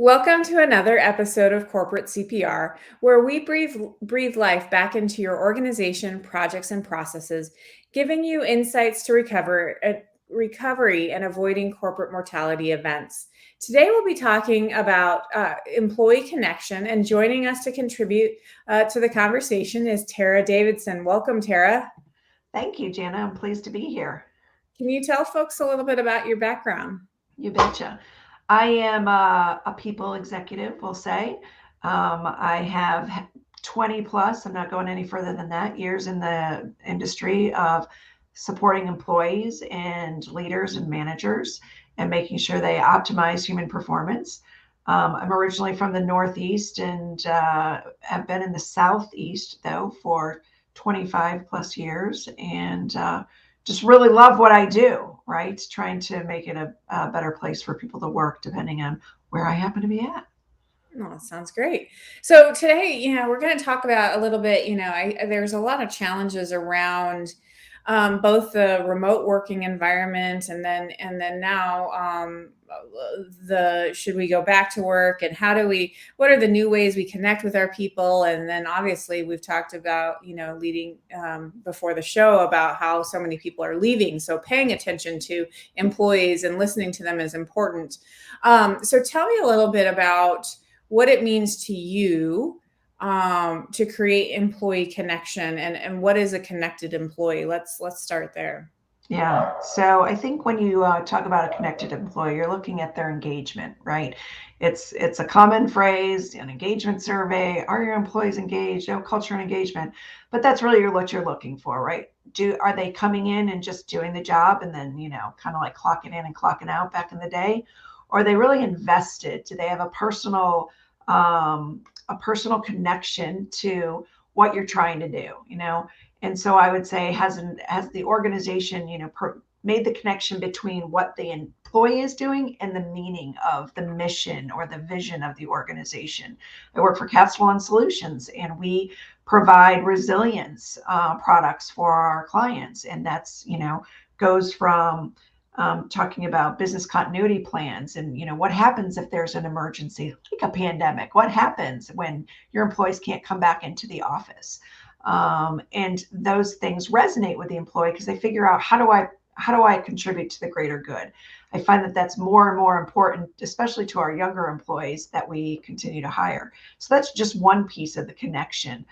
Welcome to another episode of Corporate CPR, where we breathe life back into your organization, projects, and processes, giving you insights to recovery and avoiding corporate mortality events. Today, we'll be talking about employee connection, and joining us to contribute to the conversation is Tara Davidson. Welcome, Tara. Thank you, Jana. I'm pleased to be here. Can you tell folks a little bit about your background? You betcha. I am a people executive, we'll say. I have 20 plus, I'm not going any further than that, years in the industry of supporting employees and leaders and managers and making sure they optimize human performance. I'm originally from the Northeast and have been in the Southeast, though, for 25 plus years. And just really love what I do, right? Trying to make it a better place for people to work, depending on where I happen to be at. Oh, that sounds great. So today, we're going to talk about a little bit. There's a lot of challenges around both the remote working environment, and then now the should we go back to work, and what are the new ways we connect with our people? And then obviously we've talked about leading before the show about how so many people are leaving. So paying attention to employees and listening to them is important. So tell me a little bit about what it means to you to create employee connection, and what is a connected employee. Let's start there. Yeah. So I think when you talk about a connected employee, you're looking at their engagement, right? It's a common phrase, an engagement survey. Are your employees engaged? Oh, culture and engagement. But that's really what you're looking for, right? Are they coming in and just doing the job and then kind of like clocking in and clocking out back in the day? Or are they really invested? Do they have a personal connection to what you're trying to do? And so I would say, has the organization, made the connection between what the employee is doing and the meaning of the mission or the vision of the organization. I work for Castellan Solutions, and we provide resilience products for our clients, and that's goes from talking about business continuity plans and what happens if there's an emergency like a pandemic. What happens when your employees can't come back into the office? And those things resonate with the employee because they figure out, how do I contribute to the greater good? I find that that's more and more important, especially to our younger employees that we continue to hire. So that's just one piece of the connection.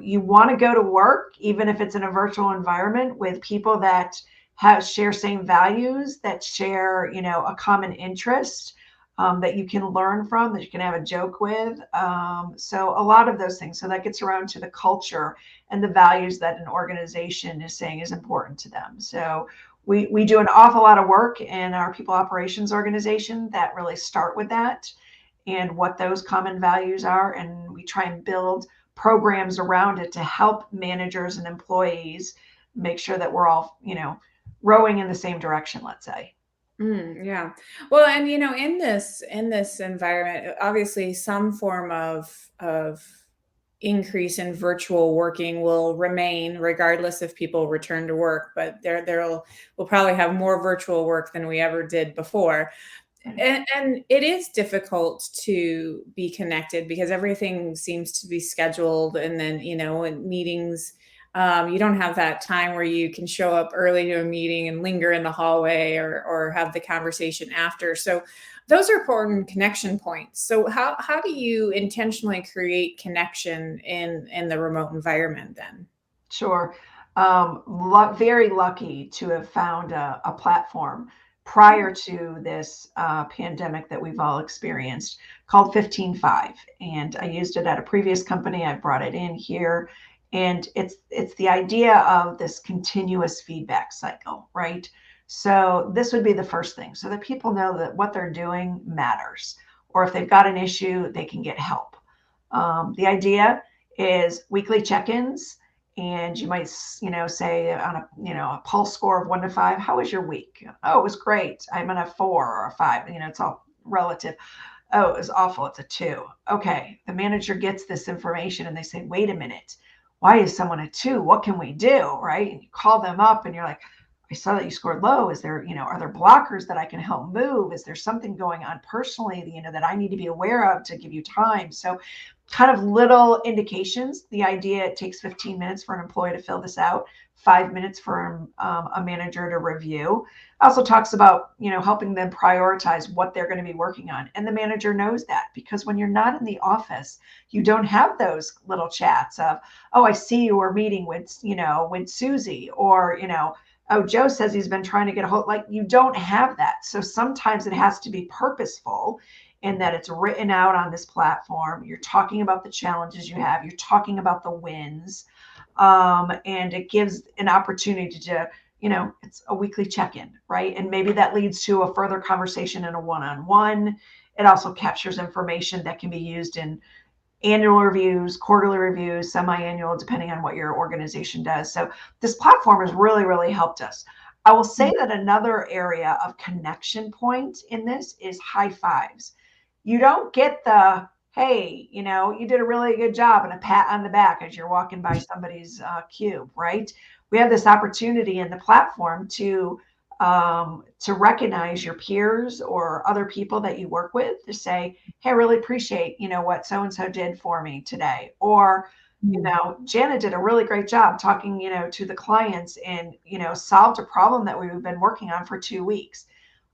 You want to go to work, even if it's in a virtual environment, with people that share same values, that share, a common interest, that you can learn from, that you can have a joke with. So a lot of those things. So that gets around to the culture and the values that an organization is saying is important to them. So we do an awful lot of work in our people operations organization that really start with that and what those common values are. And we try and build programs around it to help managers and employees make sure that we're all, rowing in the same direction, let's say. Yeah. Well, and in this environment, obviously some form of increase in virtual working will remain regardless if people return to work, but we'll probably have more virtual work than we ever did before. And it is difficult to be connected because everything seems to be scheduled, and then in meetings, you don't have that time where you can show up early to a meeting and linger in the hallway, or have the conversation after. So those are important connection points. So how do you intentionally create connection in the remote environment then? Sure. Very lucky to have found a platform prior to this pandemic that we've all experienced, called 15.5. And I used it at a previous company. I brought it in here. And it's the idea of this continuous feedback cycle, right? So this would be the first thing, so that people know that what they're doing matters, or if they've got an issue, they can get help. The idea is weekly check-ins, and you might, say on a pulse score of 1 to 5, how was your week? Oh, it was great. I'm in a 4 or a 5. It's all relative. Oh, it was awful. It's a 2. Okay, the manager gets this information and they say, wait a minute, why is someone a 2? What can we do? Right? And you call them up and you're like, I saw that you scored low. Is there, are there blockers that I can help move? Is there something going on personally, that I need to be aware of to give you time? So kind of little indications. The idea, it takes 15 minutes for an employee to fill this out, 5 minutes for a manager to review. Also talks about, helping them prioritize what they're going to be working on. And the manager knows that, because when you're not in the office, you don't have those little chats of, oh, I see you were meeting with, with Susie, or, oh, Joe says he's been trying to get a hold. Like, you don't have that. So sometimes it has to be purposeful in that it's written out on this platform. You're talking about the challenges you have. You're talking about the wins. And it gives an opportunity to, it's a weekly check-in, right? And maybe that leads to a further conversation in a one-on-one. It also captures information that can be used in annual reviews, quarterly reviews, semi-annual, depending on what your organization does. So this platform has really, really helped us. I will say that another area of connection point in this is high fives. You don't get the, hey, you did a really good job, and a pat on the back as you're walking by somebody's cube, right? We have this opportunity in the platform to recognize your peers or other people that you work with, to say, hey, I really appreciate, what so-and-so did for me today. Or, Jana did a really great job talking, to the clients, and, solved a problem that we've been working on for 2 weeks.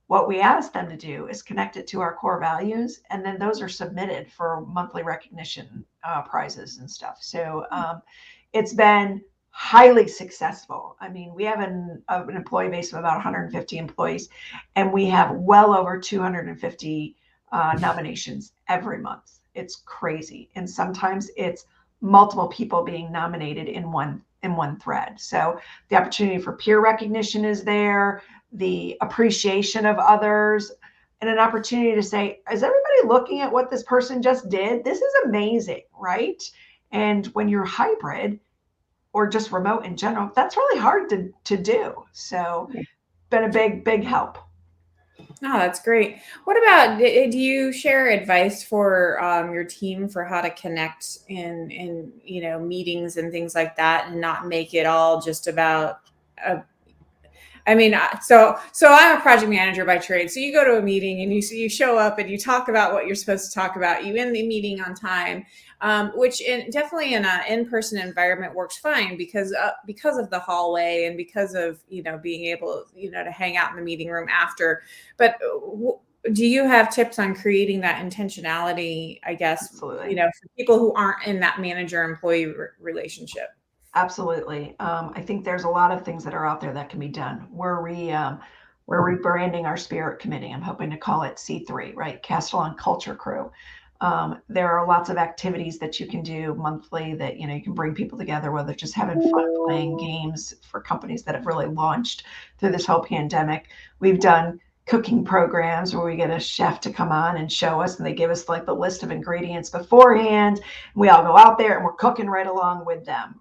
What we ask them to do is connect it to our core values, and then those are submitted for monthly recognition prizes and stuff. So it's been highly successful. I mean, we have an employee base of about 150 employees, and we have well over 250 nominations every month. It's crazy. And sometimes it's multiple people being nominated in one thread. So the opportunity for peer recognition is there, the appreciation of others, and an opportunity to say, is everybody looking at what this person just did? This is amazing, right? And when you're hybrid or just remote in general, that's really hard to do. So been a big help. Oh, that's great. What about, do you share advice for your team for how to connect in meetings and things like that, and not make it all just about I mean, so I'm a project manager by trade. So you go to a meeting and you show up and you talk about what you're supposed to talk about. You end the meeting on time, which definitely in an in-person environment works fine, because of the hallway, and because of being able to hang out in the meeting room after. But do you have tips on creating that intentionality, I guess, Absolutely. for people who aren't in that manager-employee relationship? Absolutely. I think there's a lot of things that are out there that can be done. We're rebranding our spirit committee. I'm hoping to call it C3, right? Castellan Culture Crew. There are lots of activities that you can do monthly that, you can bring people together, whether just having fun playing games for companies that have really launched through this whole pandemic. We've done cooking programs where we get a chef to come on and show us, and they give us like the list of ingredients beforehand. We all go out there and we're cooking right along with them.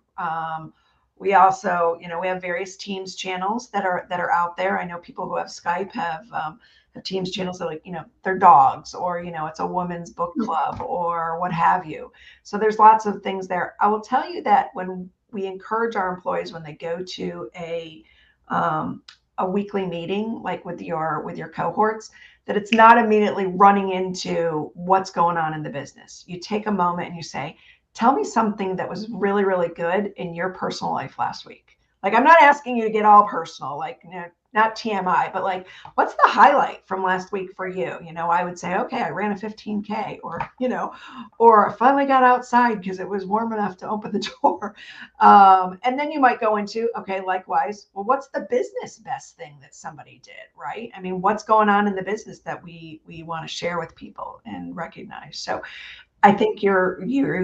We also, we have various Teams channels that are out there. I know people who have Skype have Teams channels that, like, their dogs, or, it's a women's book club or what have you. So there's lots of things there. I will tell you that when we encourage our employees, when they go to a weekly meeting, like with your cohorts, that it's not immediately running into what's going on in the business. You take a moment and you say, tell me something that was really, really good in your personal life last week. Like, I'm not asking you to get all personal, like, not TMI, but like, what's the highlight from last week for you? I would say, okay, I ran a 15K, or I finally got outside because it was warm enough to open the door. And then you might go into, okay, likewise, well, what's the business best thing that somebody did, right? I mean, what's going on in the business that we want to share with people and recognize? So I think you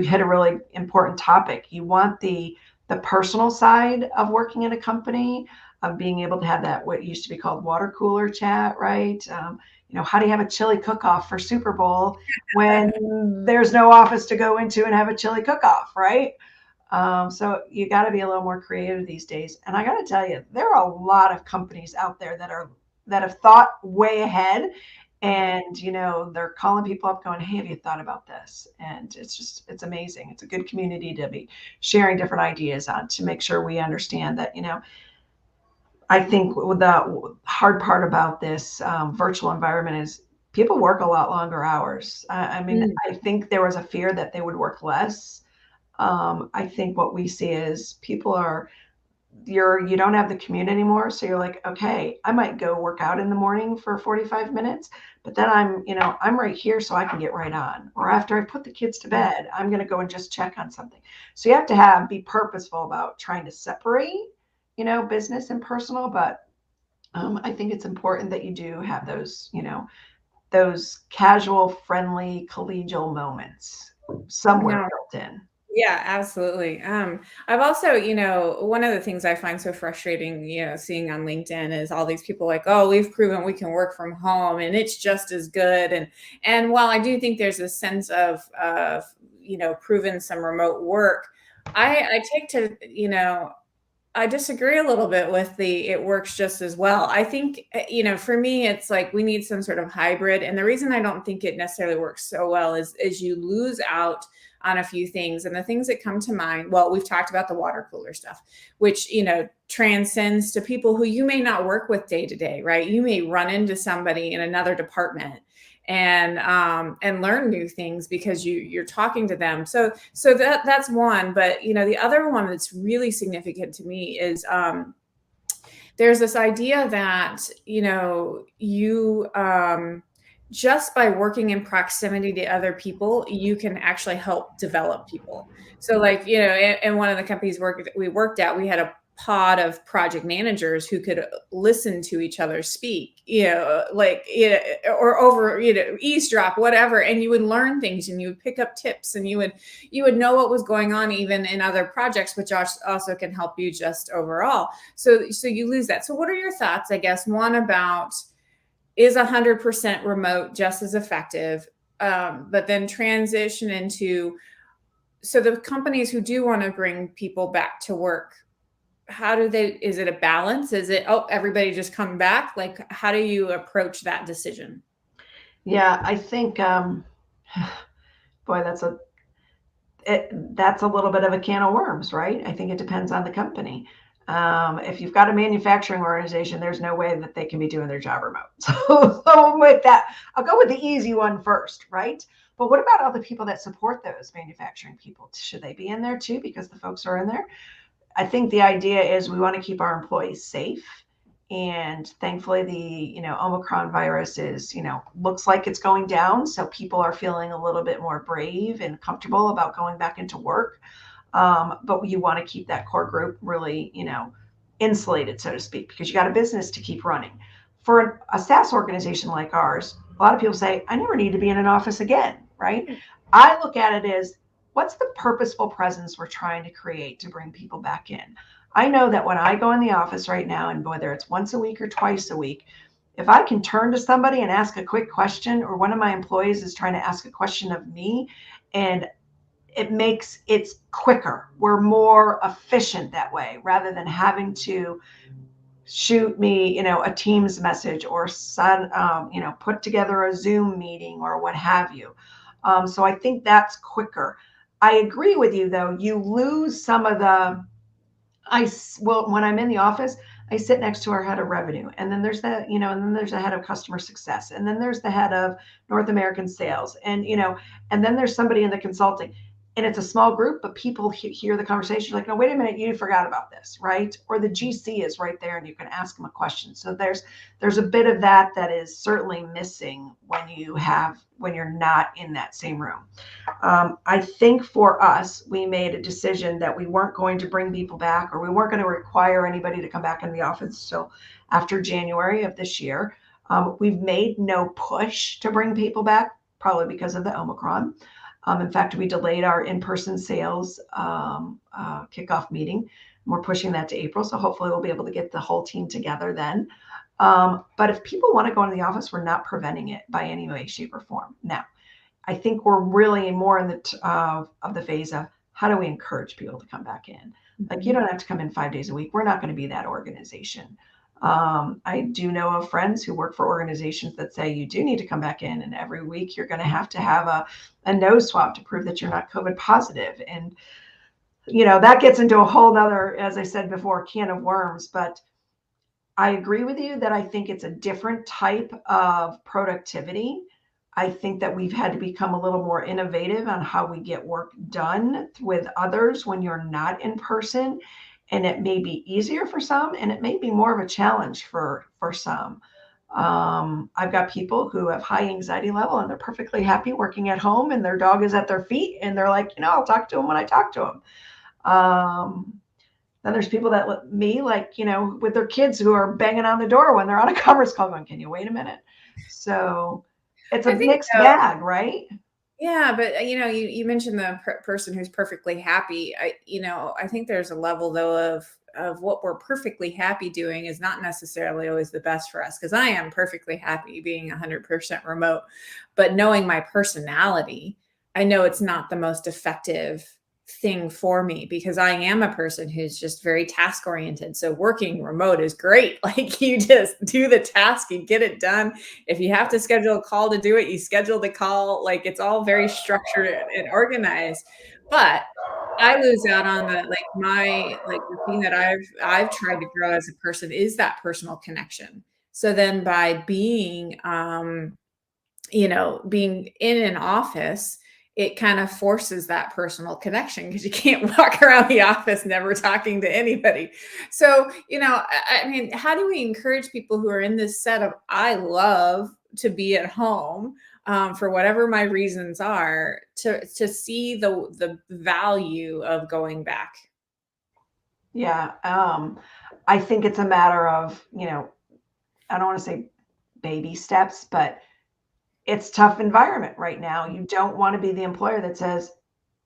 hit a really important topic. You want the personal side of working in a company, of being able to have that, what used to be called water cooler chat, right? How do you have a chili cook-off for Super Bowl when there's no office to go into and have a chili cook-off, right? So you got to be a little more creative these days. And I got to tell you, there are a lot of companies out there that have thought way ahead. And, they're calling people up going, hey, have you thought about this? And it's amazing. It's a good community to be sharing different ideas on, to make sure we understand that, I think the hard part about this virtual environment is people work a lot longer hours. I mean, Mm. I think there was a fear that they would work less. I think what we see is people are you don't have the commute anymore, so you're like, okay, I might go work out in the morning for 45 minutes, but then I'm right here so I can get right on, or after I put the kids to bed, I'm going to go and just check on something. So you have to be purposeful about trying to separate business and personal. But I think it's important that you do have those casual, friendly, collegial moments somewhere No. built in. Yeah, absolutely. I've also, one of the things I find so frustrating, seeing on LinkedIn is all these people like, oh, we've proven we can work from home and it's just as good. And while I do think there's a sense of proven some remote work, I take to, I disagree a little bit with it works just as well. I think, for me, it's like we need some sort of hybrid. And the reason I don't think it necessarily works so well is you lose out on a few things. And the things that come to mind, well, we've talked about the water cooler stuff, which, transcends to people who you may not work with day to day, right? You may run into somebody in another department and learn new things because you're talking to them. So that's one. But the other one that's really significant to me is there's this idea that you just by working in proximity to other people, you can actually help develop people. So like in one of the companies we worked at, we had a pod of project managers who could listen to each other speak, like or over eavesdrop, whatever, and you would learn things and you would pick up tips and you would know what was going on even in other projects, which also can help you just overall. So you lose that. So what are your thoughts, I guess, one about, is 100% remote just as effective? But then transition into, so the companies who do want to bring people back to work, is it a balance? Is it, oh, everybody just come back? Like, how do you approach that decision? Yeah, I think, boy, that's a little bit of a can of worms, right? I think it depends on the company. If you've got a manufacturing organization, there's no way that they can be doing their job remote. So with that, I'll go with the easy one first, right? But what about all the people that support those manufacturing people? Should they be in there too because the folks are in there? I think the idea is we want to keep our employees safe. And thankfully, the Omicron virus is looks like it's going down, so people are feeling a little bit more brave and comfortable about going back into work. But you want to keep that core group really insulated, so to speak, because you got a business to keep running. For a SaaS organization like ours, a lot of people say, I never need to be in an office again, right? I look at it as, what's the purposeful presence we're trying to create to bring people back in? I know that when I go in the office right now, and whether it's once a week or twice a week, if I can turn to somebody and ask a quick question, or one of my employees is trying to ask a question of me, and it's quicker. We're more efficient that way rather than having to shoot me, a Teams message or send, put together a Zoom meeting or what have you. So I think that's quicker. I agree with you though. You lose some of when I'm in the office, I sit next to our head of revenue, and then and then there's the head of customer success, and then there's the head of North American sales, and then there's somebody in the consulting, and it's a small group, but people hear the conversation like, no, wait a minute, you forgot about this, right? Or the GC is right there, and you can ask them a question. So there's a bit of that is certainly missing when you're not in that same room. I think for us, we made a decision that we weren't going to bring people back, or we weren't going to require anybody to come back in the office till after January of this year. We've made no push to bring people back, probably because of the Omicron. In fact, we delayed our in-person sales kickoff meeting. We're pushing that to April, so hopefully we'll be able to get the whole team together then. But if people want to go into the office, we're not preventing it by any way, shape, or form. Now, I think we're really more in the phase of, how do we encourage people to come back in? Like, you don't have to come in 5 days a week. We're not going to be that organization. I do know of friends who work for organizations that say you do need to come back in, and every week you're going to have a nose swab to prove that you're not COVID positive. And, that gets into a whole nother, as I said before, can of worms. But I agree with you that I think it's a different type of productivity. I think that we've had to become a little more innovative on how we get work done with others when you're not in person. And it may be easier for some, and it may be more of a challenge for some. I've got people who have high anxiety level and they're perfectly happy working at home and their dog is at their feet and they're like, I'll talk to them when I talk to them. Then there's people that me like, with their kids who are banging on the door when they're on a conference call going, can you wait a minute? So it's a I think mixed so. bag, right? Yeah, but you mentioned the person who's perfectly happy. I think there's a level though of what we're perfectly happy doing is not necessarily always the best for us, because I am perfectly happy being 100% remote, but knowing my personality, I know it's not the most effective thing for me, because I am a person who's just very task oriented. So working remote is great. Like, you just do the task and get it done. If you have to schedule a call to do it, you schedule the call. Like, it's all very structured and organized. But I lose out on the thing that I've tried to grow as a person is that personal connection. So then by being in an office, it kind of forces that personal connection, because you can't walk around the office never talking to anybody. So, I mean, how do we encourage people who are in this set of, I love to be at home, for whatever my reasons are, to see the value of going back? Yeah. I think it's a matter of, I don't want to say baby steps, but it's tough environment right now. You don't want to be the employer that says,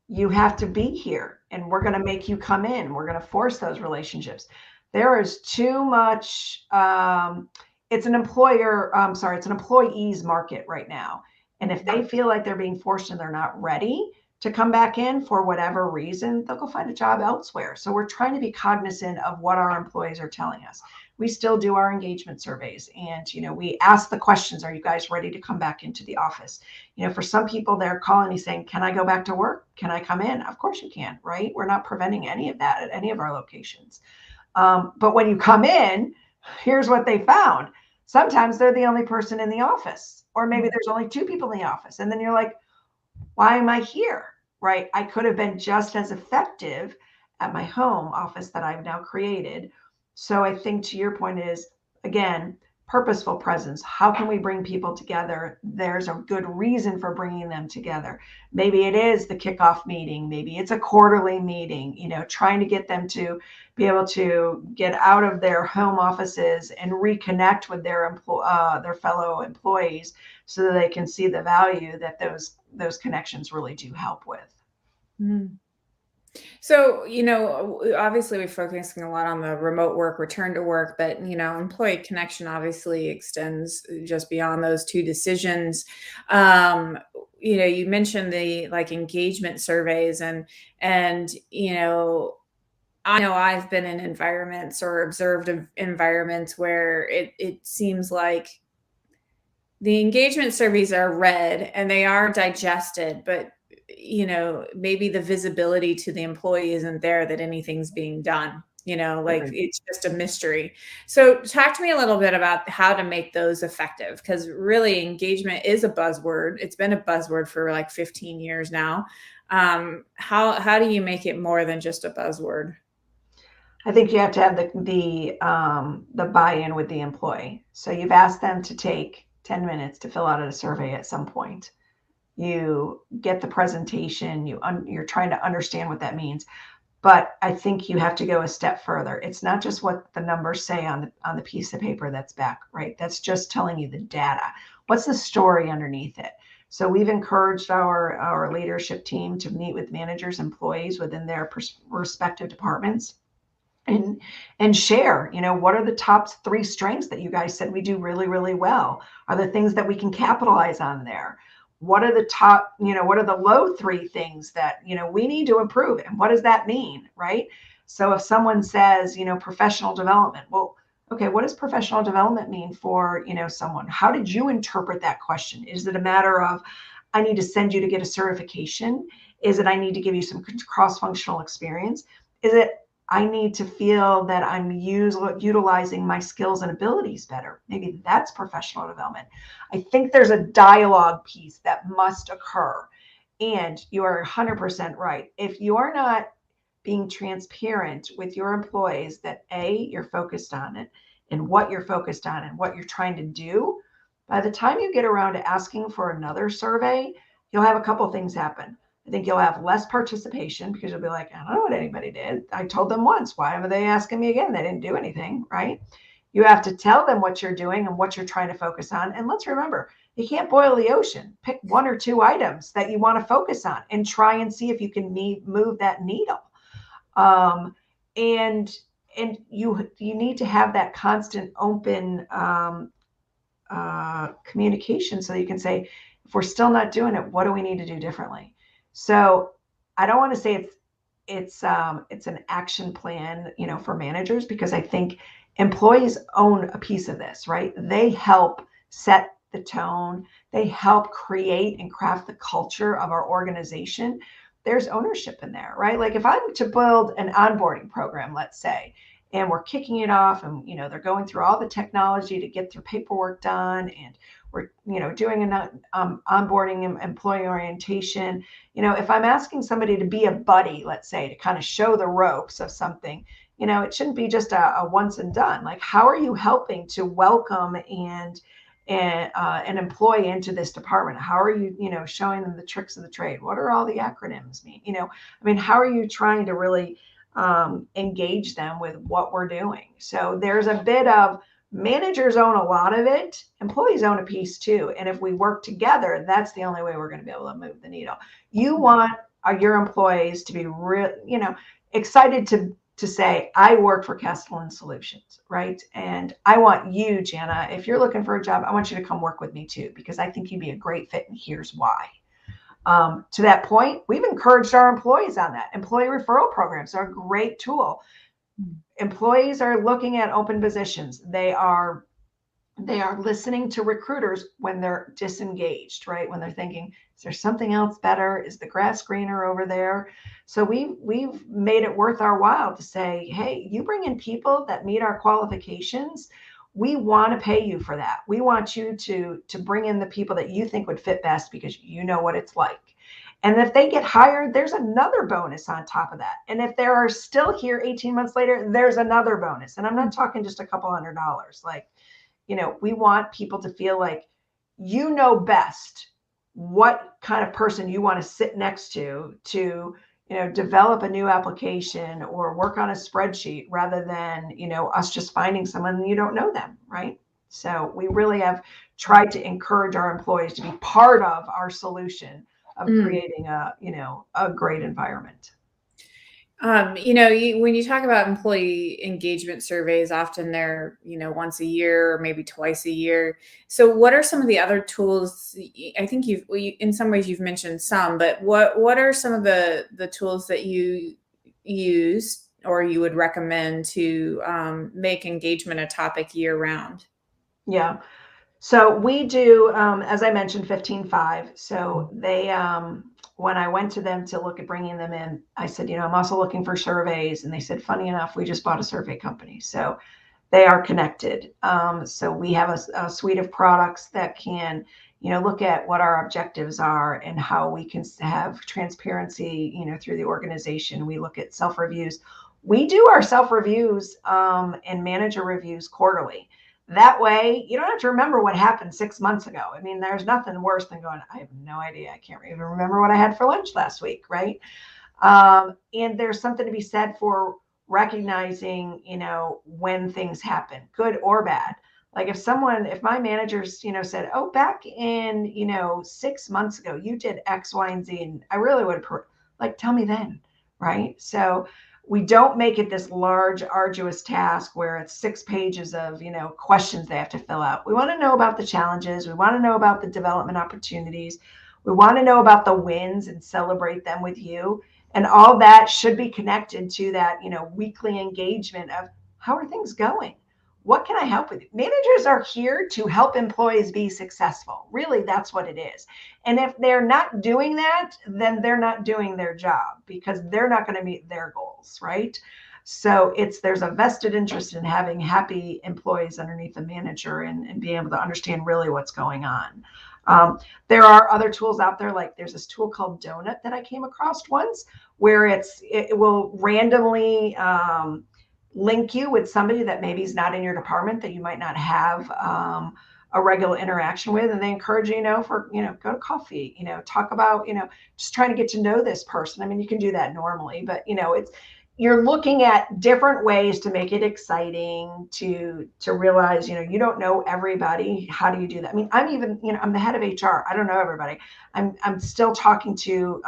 you have to be here and we're going to make you come in. We're going to force those relationships. There is too much. It's an it's an employee's market right now. And if they feel like they're being forced and they're not ready to come back in for whatever reason, they'll go find a job elsewhere. So we're trying to be cognizant of what our employees are telling us. We still do our engagement surveys and, we ask the questions, are you guys ready to come back into the office? For some people, they're calling me saying, can I go back to work? Can I come in? Of course you can, right? We're not preventing any of that at any of our locations. But when you come in, here's what they found. Sometimes they're the only person in the office, or maybe there's only two people in the office. And then you're like, why am I here? Right? I could have been just as effective at my home office that I've now created. So I think to your point is, again, purposeful presence. How can we bring people together? There's a good reason for bringing them together. Maybe it is the kickoff meeting. Maybe it's a quarterly meeting, trying to get them to be able to get out of their home offices and reconnect with their fellow employees so that they can see the value that those connections really do help with. Mm. So, obviously we're focusing a lot on the remote work, return to work, but, employee connection obviously extends just beyond those two decisions. Um, you mentioned the engagement surveys, and, I know I've been in environments or observed environments where it seems like the engagement surveys are read and they are digested, but maybe the visibility to the employee isn't there that anything's being done. Like, Agreed. it's just a mystery. So talk to me a little bit about how to make those effective, because really engagement is a buzzword. It's been a buzzword for like 15 years now. How do you make it more than just a buzzword? I think you have to have the buy-in with the employee. So you've asked them to take 10 minutes to fill out a survey at some point. You get the presentation, you're trying to understand what that means. But I think you have to go a step further. It's not just what the numbers say on the piece of paper that's back, right? That's just telling you the data. What's the story underneath it? So we've encouraged our leadership team to meet with managers, employees within their respective departments and share, what are the top 3 strengths that you guys said we do really, really well? Are there things that we can capitalize on there? What are the top, what are the low 3 things that, we need to improve? And what does that mean? Right. So if someone says, professional development, well, okay, what does professional development mean for, someone? How did you interpret that question? Is it a matter of, I need to send you to get a certification? Is it, I need to give you some cross-functional experience? Is it, I need to feel that I'm utilizing my skills and abilities better. Maybe that's professional development. I think there's a dialogue piece that must occur. And you are 100% right. If you're not being transparent with your employees that A, you're focused on it and what you're focused on and what you're trying to do, by the time you get around to asking for another survey, you'll have a couple things happen. I think you'll have less participation because you'll be like, I don't know what anybody did. I told them once. Why are they asking me again? They didn't do anything, right? You have to tell them what you're doing and what you're trying to focus on. And let's remember, you can't boil the ocean. Pick one or two items that you want to focus on and try and see if you can move that needle. Um, and you need to have that constant open communication so you can say, if we're still not doing it, what do we need to do differently? So I don't want to say it's an action plan, for managers, because I think employees own a piece of this, right? They help set the tone. They help create and craft the culture of our organization. There's ownership in there, right? Like if I'm to build an onboarding program, let's say, and we're kicking it off and, they're going through all the technology to get their paperwork done, and we're, doing an onboarding employee orientation. If I'm asking somebody to be a buddy, let's say, to kind of show the ropes of something, it shouldn't be just a once and done. Like, how are you helping to welcome and an employee into this department? How are you, showing them the tricks of the trade? What are all the acronyms mean? How are you trying to really engage them with what we're doing? So there's a bit of managers own a lot of it, employees own a piece too. And if we work together, that's the only way we're going to be able to move the needle. You want your employees to be excited to say, I work for Castellan Solutions, right? And I want you, Jana, if you're looking for a job, I want you to come work with me too, because I think you'd be a great fit, and here's why. To that point, we've encouraged our employees on that. Employee referral programs are a great tool. Employees are looking at open positions. They are listening to recruiters when they're disengaged, right? When they're thinking, is there something else better? Is the grass greener over there? So we've made it worth our while to say, hey, you bring in people that meet our qualifications. We want to pay you for that. We want you to bring in the people that you think would fit best, because you know what it's like. And if they get hired, there's another bonus on top of that. And if they are still here 18 months later, there's another bonus. And I'm not talking just a couple $100. Like, we want people to feel like you know best what kind of person you want to sit next to develop a new application or work on a spreadsheet, rather than, us just finding someone and you don't know them, right? So we really have tried to encourage our employees to be part of our solution of creating a great environment. When you talk about employee engagement surveys, often they're, once a year or maybe twice a year. So what are some of the other tools? I think in some ways you've mentioned some, but what are some of the tools that you use or you would recommend to make engagement a topic year round? Yeah. So we do, as I mentioned, 15.5. So they, when I went to them to look at bringing them in, I said, I'm also looking for surveys. And they said, funny enough, we just bought a survey company. So they are connected. So we have a suite of products that can, look at what our objectives are and how we can have transparency, through the organization. We look at self-reviews. We do our self-reviews and manager reviews quarterly. That way, you don't have to remember what happened 6 months ago. I mean, there's nothing worse than going, I have no idea. I can't even remember what I had for lunch last week, right? And there's something to be said for recognizing, when things happen, good or bad. Like if my managers, said, oh, back in, 6 months ago, you did X, Y, and Z, and I really would have, tell me then, right? So we don't make it this large, arduous task where it's 6 pages of, questions they have to fill out. We want to know about the challenges. We want to know about the development opportunities. We want to know about the wins and celebrate them with you. And all that should be connected to that, weekly engagement of how are things going? What can I help with? Managers are here to help employees be successful. Really, that's what it is. And if they're not doing that, then they're not doing their job, because they're not going to meet their goals, right? So there's a vested interest in having happy employees underneath the manager and being able to understand really what's going on. There are other tools out there, like there's this tool called Donut that I came across once, where it will randomly link you with somebody that maybe is not in your department, that you might not have a regular interaction with, and they encourage go to coffee, talk about, just trying to get to know this person. I mean, you can do that normally, but you're looking at different ways to make it exciting, to realize, you don't know everybody. How do you do that? I mean, I'm the head of HR. I don't know everybody. I'm still talking to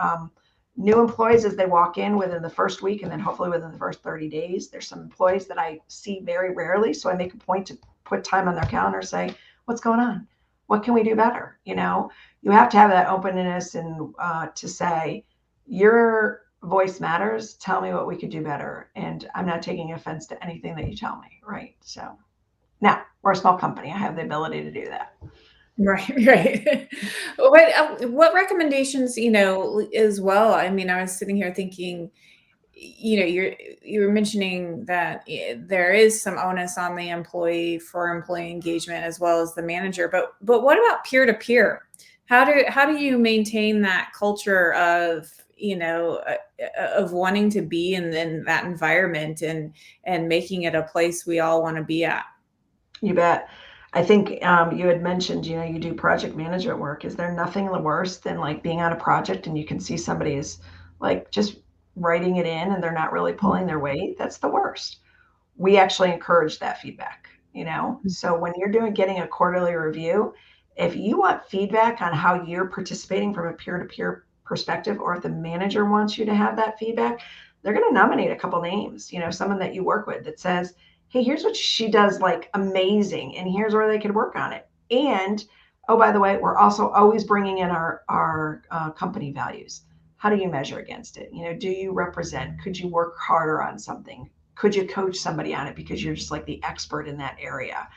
new employees as they walk in within the first week, and then hopefully within the first 30 days. There's some employees that I see very rarely, so I make a point to put time on their calendar, say, what's going on? What can we do better? You have to have that openness and to say, your voice matters. Tell me what we could do better. And I'm not taking offense to anything that you tell me. Right. So now we're a small company. I have the ability to do that. Right, right. What recommendations, as well? I mean, I was sitting here thinking, you're mentioning that there is some onus on the employee for employee engagement as well as the manager, but what about peer to peer? How do you maintain that culture of of wanting to be in that environment and making it a place we all want to be at? You bet. I think you had mentioned, you do project management work. Is there nothing worse than like being on a project and you can see somebody is like just writing it in and they're not really pulling their weight? That's the worst. We actually encourage that feedback, So when you're getting a quarterly review, if you want feedback on how you're participating from a peer-to-peer perspective, or if the manager wants you to have that feedback, they're going to nominate a couple names, someone that you work with that says, hey, here's what she does like amazing, and here's where they could work on it. And oh, by the way, we're also always bringing in our company values. How do you measure against it? Do you represent? Could you work harder on something? Could you coach somebody on it because you're just like the expert in that area?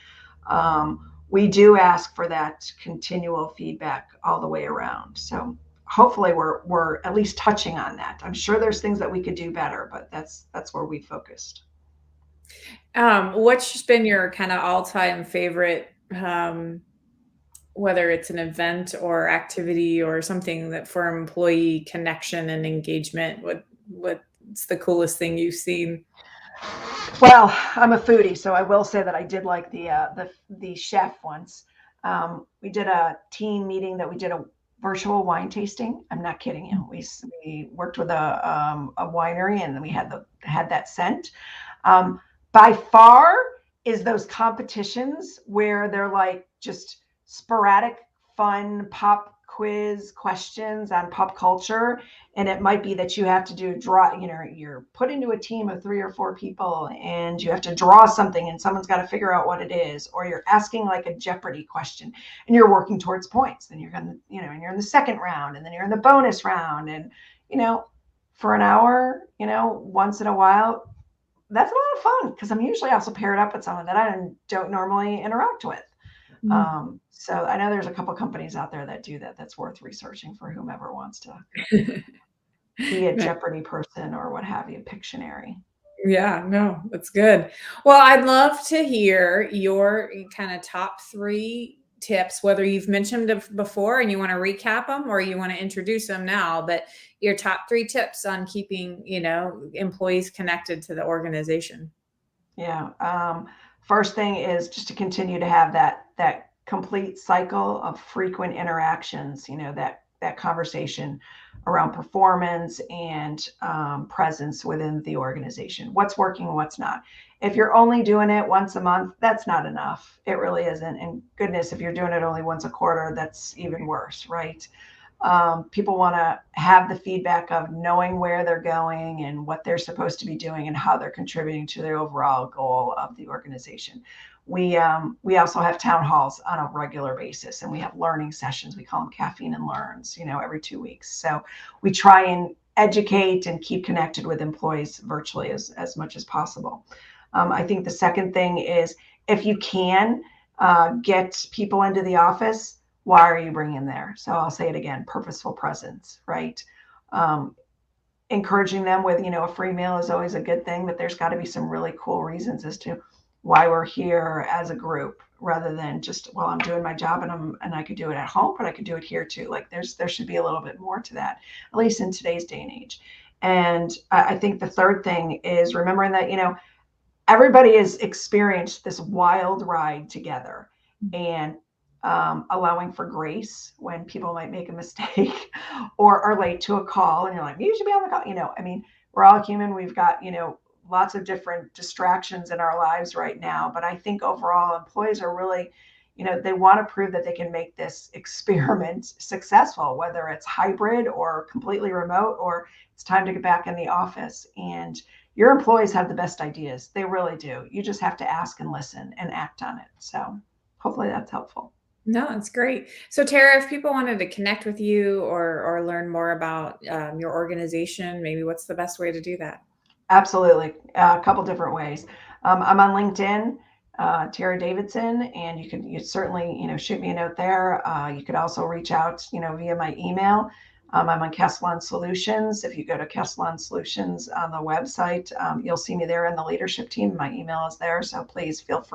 We do ask for that continual feedback all the way around. So hopefully we're at least touching on that. I'm sure there's things that we could do better, but that's where we focused. What's been your kind of all-time favorite, whether it's an event or activity or something that for employee connection and engagement? What's the coolest thing you've seen? Well, I'm a foodie, so I will say that I did like the chef once. We did a team meeting that we did a virtual wine tasting. I'm not kidding you. We worked with a winery, and then we had that scent. By far is those competitions where they're like just sporadic, fun pop quiz questions on pop culture. And it might be that you have to do you're put into a team of 3 or 4 people and you have to draw something and someone's got to figure out what it is, or you're asking like a Jeopardy question and you're working towards points. Then you're going to, and you're in the second round, and then you're in the bonus round, and, for an hour, once in a while, that's a lot of fun because I'm usually also paired up with someone that I don't normally interact with. So I know there's a couple companies out there that do that. That's worth researching for whomever wants to be a Jeopardy person or what have you, Pictionary. Yeah, no, that's good. Well, I'd love to hear your kind of top 3 tips, whether you've mentioned them before and you want to recap them or you want to introduce them now, but your top 3 tips on keeping, employees connected to the organization. Yeah. First thing is just to continue to have that complete cycle of frequent interactions, that conversation around performance and presence within the organization. What's working and what's not. If you're only doing it once a month, that's not enough. It really isn't. And goodness, if you're doing it only once a quarter, that's even worse, right? People want to have the feedback of knowing where they're going and what they're supposed to be doing and how they're contributing to the overall goal of the organization. We also have town halls on a regular basis, and we have learning sessions. We call them caffeine and learns, every 2 weeks. So we try and educate and keep connected with employees virtually as much as possible. I think the second thing is, if you can get people into the office, why are you bringing them there? So I'll say it again, purposeful presence, right? encouraging them with, a free meal is always a good thing, but there's got to be some really cool reasons as to why we're here as a group, rather than just, well, I'm doing my job and I could do it at home, but I could do it here too. Like there should be a little bit more to that, at least in today's day and age. And I think the third thing is remembering that, everybody has experienced this wild ride together, and allowing for grace when people might make a mistake or are late to a call and you're like, you should be on the call. I mean, we're all human. We've got, lots of different distractions in our lives right now. But I think overall employees are really, they want to prove that they can make this experiment successful, whether it's hybrid or completely remote, or it's time to get back in the office. And your employees have the best ideas. They really do. You just have to ask and listen and act on it. So hopefully that's helpful. No, it's great. So Tara, if people wanted to connect with you or learn more about your organization, maybe what's the best way to do that? Absolutely. A couple different ways. I'm on LinkedIn, Tara Davidson, and you certainly, shoot me a note there. You could also reach out, via my email. I'm on Castellan Solutions. If you go to Castellan Solutions on the website, you'll see me there in the leadership team. My email is there. So please feel free